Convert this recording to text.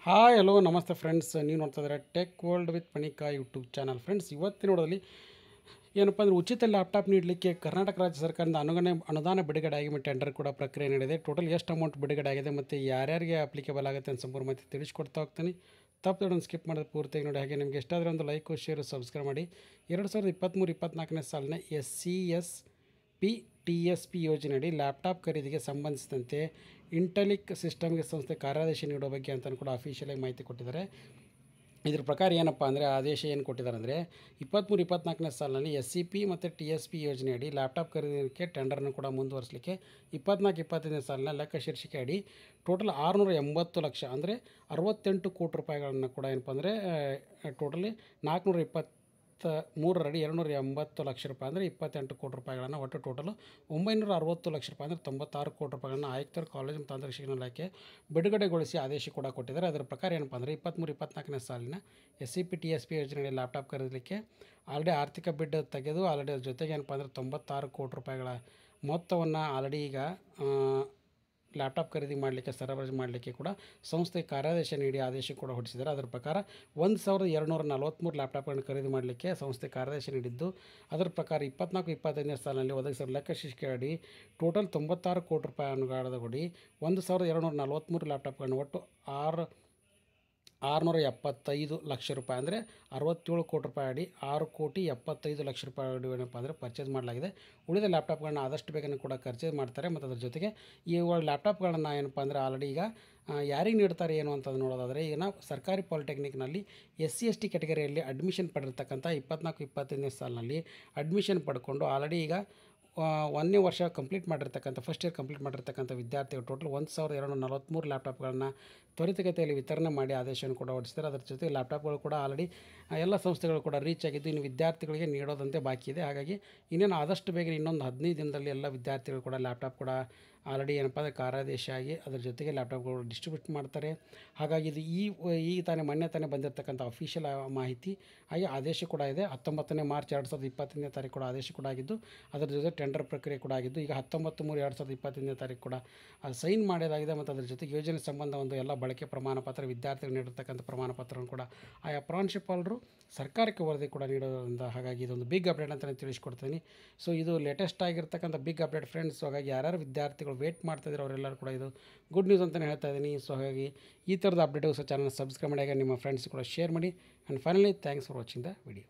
Hi hello ನಮಸ್ತೆ friends, ನೀವು ನೋಡ್ತಾ ಇದ್ದಾರೆ tech world with Panika YouTube channel. Friends, ಇವತ್ತಿನ ನೋಡೋದಲ್ಲಿ ಏನಪ್ಪ ಅಂದರೆ ಉಚಿತ ಲ್ಯಾಪ್ಟಾಪ್ ನೀಡಲಿಕ್ಕೆ ಕರ್ನಾಟಕ ರಾಜ್ಯ ಸರ್ಕಾರದಿಂದ ಅನುದಾನ ಬಿಡುಗಡೆ ಆಗಿ ಮತ್ತು ಟೆಂಡರ್ ಕೂಡ ಪ್ರಕ್ರಿಯೆ ನಡೆದಿದೆ. ಟೋಟಲ್ ಎಷ್ಟು ಅಮೌಂಟ್ ಬಿಡುಗಡೆ ಆಗಿದೆ ಮತ್ತು ಯಾರ್ಯಾರಿಗೆ ಅಪ್ಲಿಕೇಬಲ್ ಆಗುತ್ತೆ ಅಂತ ಸಂಪೂರ್ಣ ಮಾಹಿತಿ ತಿಳಿಸ್ಕೊಡ್ತಾ ಹೋಗ್ತೀನಿ. ತಪ್ಪು ಸ್ಕಿಪ್ ಮಾಡೋದು ಪೂರ್ತಿಯಾಗಿ ನೋಡಿ. ಹಾಗೆ ನಿಮಗೆ ಎಷ್ಟಾದರೆ ಒಂದು ಲೈಕ್ ಶೇರು ಸಬ್ಸ್ಕ್ರೈಬ್ ಮಾಡಿ. 2023-24 ಸಾಲಿನ SCSP ಯೋಜನೆಯಡಿ ಲ್ಯಾಪ್ಟಾಪ್ ಖರೀದಿಗೆ ಸಂಬಂಧಿಸಿದಂತೆ ಇಂಟೆಲಿಕ್ ಸಿಸ್ಟಮ್ಗೆ ಸಂಸ್ಥೆ ಕಾರ್ಯಾದೇಶ ನೀಡೋ ಬಗ್ಗೆ ಅಂತ ಕೂಡ ಅಫಿಷಿಯಲಾಗಿ ಮಾಹಿತಿ ಕೊಟ್ಟಿದ್ದಾರೆ. ಇದ್ರ ಪ್ರಕಾರ ಏನಪ್ಪ ಅಂದರೆ ಆದೇಶ ಏನು ಕೊಟ್ಟಿದ್ದಾರೆ ಅಂದರೆ 23-24 ಸಾಲಿನಲ್ಲಿ SCP ಮತ್ತು TSP ಯೋಜನೆಯಡಿ ಲ್ಯಾಪ್ಟಾಪ್ ಖರೀದಿಗೆ ಟೆಂಡರ್ನ ಕೂಡ ಮುಂದುವರಿಸಲಿಕ್ಕೆ 24-25 ಸಾಲಿನ ಲೆಕ್ಕ ಶೀರ್ಷಿಕೆ ಅಡಿ ಟೋಟಲ್ 680 ಲಕ್ಷ ಅಂದರೆ 68 ಕೋಟಿ ರೂಪಾಯಿಗಳನ್ನು ಕೂಡ ಏನಪ್ಪ ಅಂದರೆ ಟೋಟಲಿ 423 280 ಲಕ್ಷ ರೂಪಾಯಿ ಅಂದರೆ 28 ಕೋಟಿ ರೂಪಾಯಿಗಳನ್ನು ಒಟ್ಟು ಟೋಟಲು 960 ಲಕ್ಷ ರೂಪಾಯಿ ಅಂದರೆ 96 ಕೋಟಿ ರೂಪಾಯಿಗಳನ್ನು ಆಯುಕ್ತರು ಕಾಲೇಜು ಮತ್ತು ತಾಂತ್ರಿಕ ಶಿಕ್ಷಣ ಇಲಾಖೆ ಬಿಡುಗಡೆಗೊಳಿಸಿ ಆದೇಶ ಕೂಡ ಕೊಟ್ಟಿದ್ದಾರೆ. ಅದರ ಪ್ರಕಾರ ಏನಪ್ಪ ಅಂದರೆ 23-24 ಸಾಲಿನ SCP TSP ಯೋಜನೆಯಲ್ಲಿ ಲ್ಯಾಪ್ಟಾಪ್ ಖರೀದಲಿಕ್ಕೆ ಆಲ್ರೆಡಿ ಆರ್ಥಿಕ ಬಿಡ್ ತೆಗೆದು ಆಲ್ರೆಡಿ ಅದ್ರ ಜೊತೆಗೆ ಏನಪ್ಪ ಅಂದರೆ 96 ಕೋಟಿ ರೂಪಾಯಿಗಳ ಮೊತ್ತವನ್ನು ಆಲ್ರೆಡಿ ಈಗ ಲ್ಯಾಪ್ಟಾಪ್ ಖರೀದಿ ಮಾಡಲಿಕ್ಕೆ ಸರಬರಾಜು ಮಾಡಲಿಕ್ಕೆ ಕೂಡ ಸಂಸ್ಥೆ ಕಾರ್ಯಾದೇಶ ನೀಡಿ ಆದೇಶ ಕೂಡ ಹೊರಡಿಸಿದ್ದಾರೆ. ಅದರ ಪ್ರಕಾರ 1243 ಲ್ಯಾಪ್ಟಾಪ್ಗಳನ್ನು ಖರೀದಿ ಮಾಡಲಿಕ್ಕೆ ಸಂಸ್ಥೆ ಕಾರ್ಯಾದೇಶ ನೀಡಿದ್ದು, ಅದರ ಪ್ರಕಾರ 24-25 ಸಾಲಿನಲ್ಲಿ ಒದಗಿಸಿದ ಲೆಕ್ಕ ಶೀರ್ಷಿಕೆ ಅಡಿ ಟೋಟಲ್ 96 ಕೋಟಿ ರೂಪಾಯಿ ಅನುದಾನದಡಿ 1243 ಲ್ಯಾಪ್ಟಾಪ್ಗಳನ್ನು ಒಟ್ಟು 675 ಲಕ್ಷ ರೂಪಾಯಿ ಅಂದರೆ 67 ಕೋಟಿ ರೂಪಾಯಿ ಅಡಿ 6,75,00,000 ರೂಪಾಯಿ ಏನಪ್ಪ ಅಂದರೆ ಪರ್ಚೇಸ್ ಮಾಡಲಾಗಿದೆ. ಉಳಿದ ಲ್ಯಾಪ್ಟಾಪ್ಗಳನ್ನ ಆದಷ್ಟು ಬೇಗನೆ ಕೂಡ ಪರ್ಚೇಸ್ ಮಾಡ್ತಾರೆ. ಮತ್ತು ಅದ್ರ ಜೊತೆಗೆ ಈ ಲ್ಯಾಪ್ಟಾಪ್ಗಳನ್ನು ಏನಪ್ಪ ಅಂದರೆ ಆಲ್ರೆಡಿ ಈಗ ಯಾರಿಗೆ ನೀಡ್ತಾರೆ ಏನು ಅಂತಂದು ನೋಡೋದಾದರೆ, ಈಗ ನಾವು ಸರ್ಕಾರಿ ಪಾಲಿಟೆಕ್ನಿಕ್ನಲ್ಲಿ SC/ST ಕ್ಯಾಟಗರಿಯಲ್ಲಿ ಅಡ್ಮಿಷನ್ ಪಡೆದಿರ್ತಕ್ಕಂಥ 24-25 ಸಾಲಿನಲ್ಲಿ ಅಡ್ಮಿಷನ್ ಪಡ್ಕೊಂಡು ಆಲ್ರೆಡಿ ಈಗ 1ನೇ ವರ್ಷ ಕಂಪ್ಲೀಟ್ ಮಾಡಿರ್ತಕ್ಕಂಥ ಫಸ್ಟ್ ಇಯರ್ ಕಂಪ್ಲೀಟ್ ಮಾಡಿರ್ತಕ್ಕಂಥ ವಿದ್ಯಾರ್ಥಿಗಳು ಟೋಟಲ್ 1243 ಲ್ಯಾಪ್ಟಾಪ್ಗಳನ್ನು ತ್ವರಿತಗತಿಯಲ್ಲಿ ವಿತರಣೆ ಮಾಡಿ ಆದೇಶವನ್ನು ಕೂಡ ಹೊರಡಿಸಿದ್ದಾರೆ. ಅದರ ಜೊತೆಗೆ ಲ್ಯಾಪ್ಟಾಪ್ಗಳು ಕೂಡ ಆಲ್ರೆಡಿ ಎಲ್ಲ ಸಂಸ್ಥೆಗಳು ಕೂಡ ರೀಚ್ ಆಗಿದ್ದು, ಇನ್ನು ವಿದ್ಯಾರ್ಥಿಗಳಿಗೆ ನೀಡೋದಂತೆ ಬಾಕಿ ಇದೆ. ಹಾಗಾಗಿ ಇನ್ನೇನು ಆದಷ್ಟು ಬೇಗ ಇನ್ನೊಂದು 15 ದಿನದಲ್ಲಿ ಎಲ್ಲ ವಿದ್ಯಾರ್ಥಿಗಳು ಕೂಡ ಲ್ಯಾಪ್ಟಾಪ್ ಕೂಡ ಆಲ್ರೆಡಿ ಏನಪ್ಪ ಅಂದರೆ ಕಾರ್ಯಾದೇಶ ಆಗಿ ಅದರ ಜೊತೆಗೆ ಲ್ಯಾಪ್ಟಾಪ್ಗಳು ಡಿಸ್ಟ್ರಿಬ್ಯೂಟ್ ಮಾಡ್ತಾರೆ. ಹಾಗಾಗಿ ಇದು ಈ ಮೊನ್ನೆ ತಾನೇ ಬಂದಿರತಕ್ಕಂಥ ಅಫಿಷಿಯಲ್ ಮಾಹಿತಿ. ಹಾಗೆ ಆದೇಶ ಕೂಡ ಇದೆ. 19 ಮಾರ್ಚ್ 2021 ಕೂಡ ಆದೇಶ ಕೂಡ ಆಗಿದ್ದು, ಅದರ ಜೊತೆ ಟೆಂಡರ್ ಪ್ರಕ್ರಿಯೆ ಕೂಡ ಆಗಿದ್ದು, ಈಗ 19/3/2021 ಕೂಡ ಸೈನ್ ಮಾಡೋದಾಗಿದೆ. ಮತ್ತು ಅದರ ಜೊತೆಗೆ ಯೋಜನೆ ಸಂಬಂಧ ಒಂದು ಎಲ್ಲ ಬಳಕೆ ಪ್ರಮಾಣ ಪತ್ರ, ವಿದ್ಯಾರ್ಥಿಗಳು ನೀಡಿರ್ತಕ್ಕಂಥ ಪ್ರಮಾಣ ಪತ್ರವನ್ನು ಕೂಡ ಆಯಾ ಪ್ರಾಂಶುಪಾಲರು ಸರ್ಕಾರಕ್ಕೆ ವರದಿ ಕೂಡ ನೀಡೋದ್ರಿಂದ ಹಾಗಾಗಿ ಇದೊಂದು ಬಿಗ್ ಅಪ್ಡೇಟ್ ಅಂತ ನಾನು ತಿಳಿಸ್ಕೊಡ್ತೀನಿ. ಸೊ ಇದು ಲೇಟೆಸ್ಟ್ ಆಗಿರ್ತಕ್ಕಂಥ ಬಿಗ್ ಅಪ್ಡೇಟ್ ಫ್ರೆಂಡ್ಸ್. ಸೊ ಹಾಗಾಗಿ ಯಾರ್ಯಾರು ವಿದ್ಯಾರ್ಥಿಗಳು ವೇಟ್ ಮಾಡ್ತಾಯಿದ್ರು ಅವರೆಲ್ಲರೂ ಕೂಡ ಇದು ಗುಡ್ ನ್ಯೂಸ್ ಅಂತಲೇ ಹೇಳ್ತಾ ಇದ್ದೀನಿ. ಸೊ ಹಾಗಾಗಿ ಈ ಥರದ ಅಪ್ಡೇಟ್ಗೂ ಸಹ ಚಾನಲ್ ಸಬ್ಸ್ಕ್ರೈಬ್ ಮಾಡಿ, ನಿಮ್ಮ ಫ್ರೆಂಡ್ಸ್ ಕೂಡ ಶೇರ್ ಮಾಡಿ. And finally thanks for watching the video.